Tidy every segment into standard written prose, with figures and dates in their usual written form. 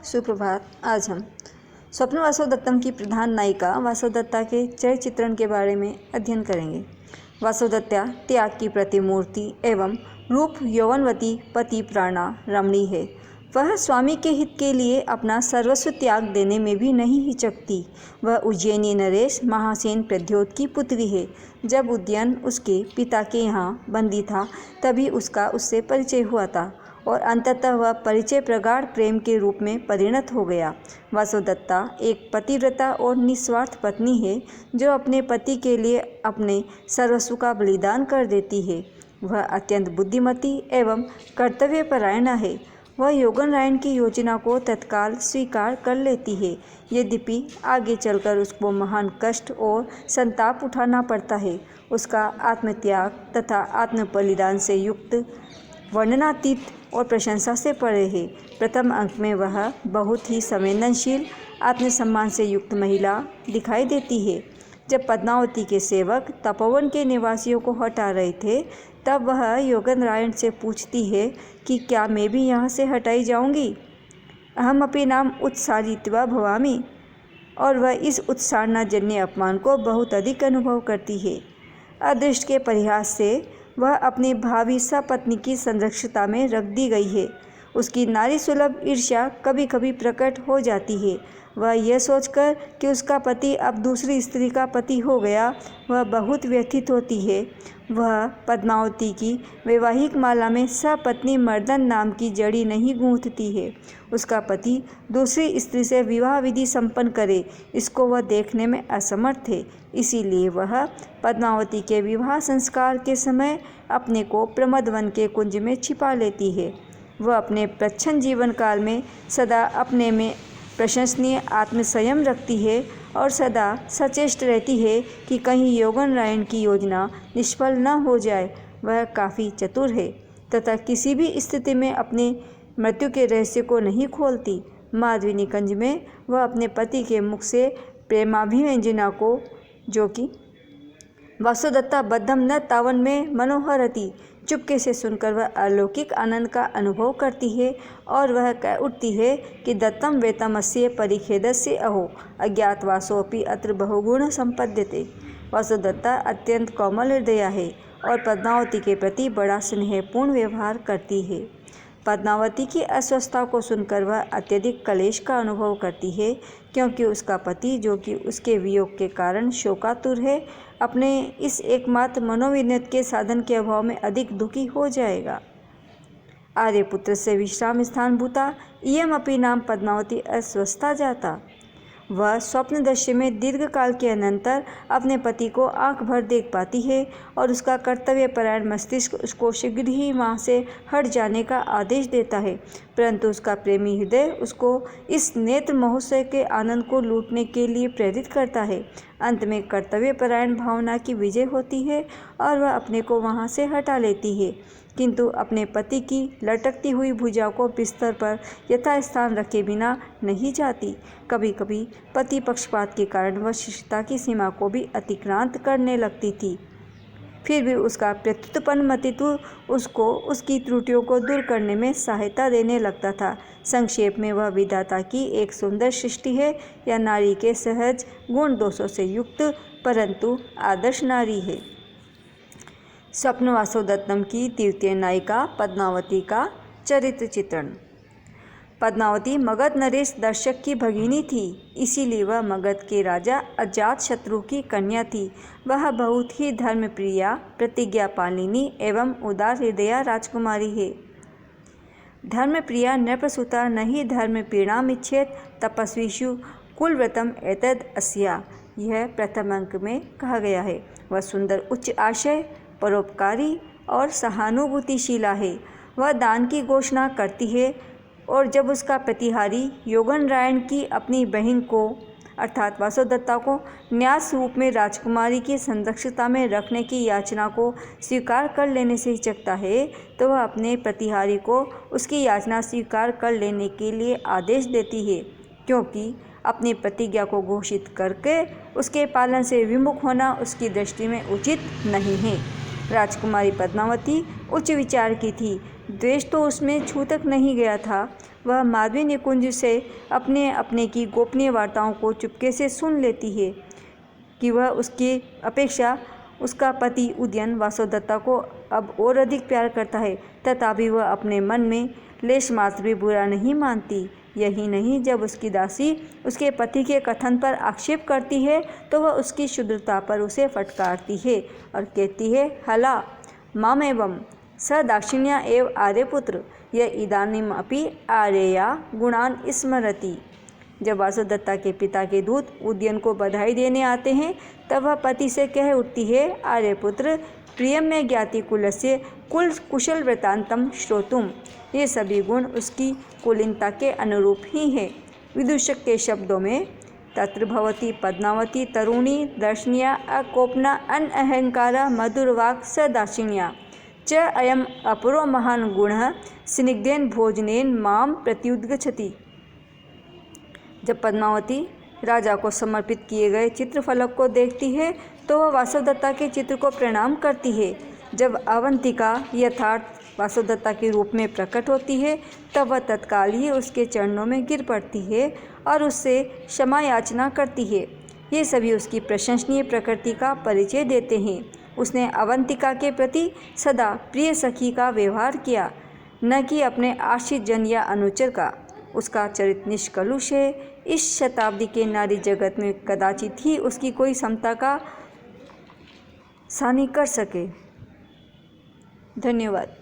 सुप्रभात। आज हम स्वप्न वासवदत्तम की प्रधान नायिका वासवदत्ता के चरित्र चित्रण के बारे में अध्ययन करेंगे। वासवदत्ता त्याग की प्रतिमूर्ति एवं रूप यौवनवती पति प्राणा रमणी है। वह स्वामी के हित के लिए अपना सर्वस्व त्याग देने में भी नहीं हिचकती। वह उज्जैनी नरेश महासेन प्रद्योत की पुत्री है। जब उदयन उसके पिता के यहाँ बंदी था तभी उसका उससे परिचय हुआ था और अंततः वह परिचय प्रगाढ़ प्रेम के रूप में परिणत हो गया। वासवदत्ता एक पतिव्रता और निस्वार्थ पत्नी है जो अपने पति के लिए अपने सर्वस्व का बलिदान कर देती है। वह अत्यंत बुद्धिमती एवं कर्तव्यपरायणा है। वह योगनारायण की योजना को तत्काल स्वीकार कर लेती है, यद्यपि आगे चलकर उसको महान कष्ट और संताप उठाना पड़ता है। उसका आत्मत्याग तथा आत्म बलिदान से युक्त वर्णनातीत और प्रशंसा से परे है। प्रथम अंक में वह बहुत ही संवेदनशील आत्मसम्मान से युक्त महिला दिखाई देती है। जब पद्मावती के सेवक तपोवन के निवासियों को हटा रहे थे तब वह योगनारायण से पूछती है कि क्या मैं भी यहाँ से हटाई जाऊँगी। अहम अपि नाम उत्सारित्वा भवामि। और वह इस उत्साहजन्य अपमान को बहुत अधिक अनुभव करती है। अदृष्ट के परिहास से वह अपनी भावी सपत्नी की संरक्षता में रख दी गई है। उसकी नारी सुलभ ईर्ष्या कभी कभी प्रकट हो जाती है। वह यह सोचकर कि उसका पति अब दूसरी स्त्री का पति हो गया वह बहुत व्यथित होती है। वह पद्मावती की वैवाहिक माला में सपत्नी मर्दन नाम की जड़ी नहीं गूंथती है। उसका पति दूसरी स्त्री से विवाह विधि संपन्न करे इसको वह देखने में असमर्थ है। इसीलिए वह पद्मावती के विवाह संस्कार के समय अपने को प्रमदवन के कुंज में छिपा लेती है। वह अपने प्रच्छन्न जीवन काल में सदा अपने में प्रशंसनीय आत्मसंयम रखती है और सदा सचेष्ट रहती है कि कहीं योगनारायण की योजना निष्फल न हो जाए। वह काफ़ी चतुर है तथा किसी भी स्थिति में अपने मृत्यु के रहस्य को नहीं खोलती। माधवी कंज में वह अपने पति के मुख से प्रेमाभिव्यंजना को, जो कि वासवदत्ता बद्धम न तावन में मनोहरति, चुपके से सुनकर वह अलौकिक आनंद का अनुभव करती है और वह कह उठती है कि दत्तम वेतमस्य परिखेदस्य अहो अज्ञातवासोपि अत्र बहुगुण संपद्यते। वासवदत्ता अत्यंत कोमल हृदया है और पद्मावती के प्रति बड़ा स्नेहपूर्ण व्यवहार करती है। पद्मावती की अस्वस्थता को सुनकर वह अत्यधिक क्लेश का अनुभव करती है क्योंकि उसका पति, जो कि उसके वियोग के कारण शोकातुर है, अपने इस एकमात्र मनोविनोद के साधन के अभाव में अधिक दुखी हो जाएगा। आर्यपुत्र से विश्राम स्थान भूता इयम अपि नाम पद्मावती अस्वस्था जाता। वह स्वप्न दृश्य में दीर्घ काल के अनंतर अपने पति को आंख भर देख पाती है और उसका कर्तव्यपरायण मस्तिष्क उसको शीघ्र ही वहाँ से हट जाने का आदेश देता है, परंतु उसका प्रेमी हृदय उसको इस नेत्र महोत्सव के आनंद को लूटने के लिए प्रेरित करता है। अंत में कर्तव्यपरायण भावना की विजय होती है और वह अपने को वहाँ से हटा लेती है, किंतु अपने पति की लटकती हुई भुजा को बिस्तर पर यथास्थान रखे बिना नहीं जाती। कभी कभी पति पक्षपात के कारण वह शिष्टता की सीमा को भी अतिक्रांत करने लगती थी, फिर भी उसका प्रत्युत्पन्न मतित्व उसको उसकी त्रुटियों को दूर करने में सहायता देने लगता था। संक्षेप में वह विधाता की एक सुंदर सृष्टि है या नारी के सहज गुण दोषों से युक्त परंतु आदर्श नारी है। स्वप्न वासवदत्तम की द्वितीय नायिका पद्मावती का चरित्र चित्रण। पद्मावती मगध नरेश दर्शक की भगिनी थी, इसीलिए वह मगध के राजा अजातशत्रु की कन्या थी। वह बहुत ही धर्मप्रिया, प्रतिज्ञापालिनी एवं उदार हृदया राजकुमारी है। धर्मप्रिया नृपसुता न हि धर्मपीड़ामिच्छेत् तपस्वीषु कुलव्रतम एतद् अस्या, यह प्रथम अंक में कहा गया है। वह सुंदर, उच्च आशय, परोपकारी और सहानुभूतिशीला है। वह दान की घोषणा करती है और जब उसका प्रतिहारी योगनारायण की अपनी बहन को अर्थात वासवदत्ता को न्यास रूप में राजकुमारी की संरक्षिता में रखने की याचना को स्वीकार कर लेने से हिचकता है तो वह अपने प्रतिहारी को उसकी याचना स्वीकार कर लेने के लिए आदेश देती है, क्योंकि अपनी प्रतिज्ञा को घोषित करके उसके पालन से विमुख होना उसकी दृष्टि में उचित नहीं है। राजकुमारी पद्मावती उच्च विचार की थी। द्वेष तो उसमें छू तक नहीं गया था। वह माधवी निकुंज से अपने अपने की गोपनीय वार्ताओं को चुपके से सुन लेती है कि वह उसकी अपेक्षा उसका पति उदयन वासुदत्ता को अब और अधिक प्यार करता है, तथापि वह अपने मन में लेश मात्र भी बुरा नहीं मानती। यही नहीं, जब उसकी दासी उसके पति के कथन पर आक्षेप करती है तो वह उसकी शुद्धता पर उसे फटकारती है और कहती है, हला मामेवं स दाक्षिण्या एव आर्यपुत्र य इदानीम अपि आर्यया गुणान स्मरति। जब वासुदत्ता के पिता के दूत उदयन को बधाई देने आते हैं तब वह पति से कह उठती है, आर्यपुत्र प्रियम में ज्ञाति कुलस्य कुल कुशल वृत्तांतम श्रोतुम। ये सभी गुण उसकी कुलीनता के अनुरूप ही हैं। विदूषक के शब्दों में तत्र भवती पद्मावती तरुणी दर्शनीया अकोपना अनअहंकारा मधुरवाक् सदाक्षिण्या च अयम अपरो महान गुणः स्निग्धेन भोजनेन माम प्रत्युद्गच्छति। जब पद्मावती राजा को समर्पित किए गए चित्रफलक को देखती है तो वह वासुदत्ता के चित्र को प्रणाम करती है। जब अवंतिका यथार्थ वासुदत्ता के रूप में प्रकट होती है तब वह तत्काल ही उसके चरणों में गिर पड़ती है और उससे क्षमा याचना करती है। ये सभी उसकी प्रशंसनीय प्रकृति का परिचय देते हैं। उसने अवंतिका के प्रति सदा प्रिय सखी का व्यवहार किया, न कि अपने आश्रित जन या अनुचर का। उसका चरित्र निष्कलुष है। इस शताब्दी के नारी जगत में कदाचित ही उसकी कोई समता का सानी कर सके। धन्यवाद।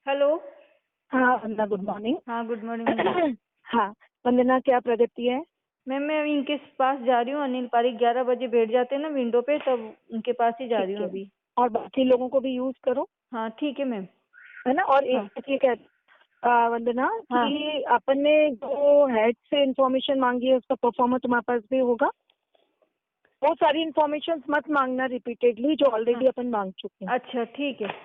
हेलो। हाँ वंदना, गुड मॉर्निंग। हाँ, गुड मॉर्निंग। हाँ वंदना, क्या प्रगति है? मैम मैं इनके पास जा रही हूँ। अनिल पारिक 11 बजे बैठ जाते हैं ना विंडो पे, तब उनके पास ही जा रही हूँ अभी। और बाकी लोगों को भी यूज करो। हाँ ठीक है मैम। है ना। और हाँ। एक चीज वंदना, हाँ। कि अपन ने जो हेड से इंफॉर्मेशन मांगी है उसका परफॉर्मर तुम्हारे पास भी होगा। बहुत सारी इंफॉर्मेशन मत मांगना रिपीटेडली, जो ऑलरेडी अपन मांग चुके हैं। अच्छा ठीक है।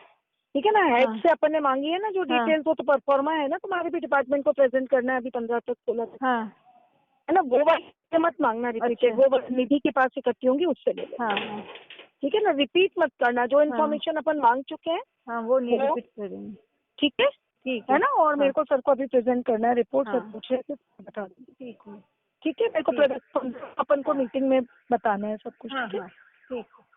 ठीक है ना। हेड हाँ। से अपन ने मांगी है ना जो हाँ। डिटेल्स, वो तो परफॉर्मा है ना, तुम्हारे भी डिपार्टमेंट को प्रेजेंट करना है अभी 15 तक 16 तक। हाँ। है ना। वो वाली मत मांगना रिपीटेड। अच्छा। वो निधि के पास इकट्ठी होंगी, उससे ले लेना। हाँ। ठीक है ना। रिपीट मत करना, जो इन्फॉर्मेशन अपन मांग चुके हैं हाँ वो नहीं रिपीट करेंगे। ठीक है। ठीक है ना। और मेरे हाँ। को सर को अभी प्रेजेंट करना है रिपोर्ट। हाँ। सर पूछ रहे थे, बता दूंगी। ठीक है। ठीक है। मेरे को अपन को मीटिंग में बताना है सब कुछ। हाँ ठीक है। हाँ ठीक है।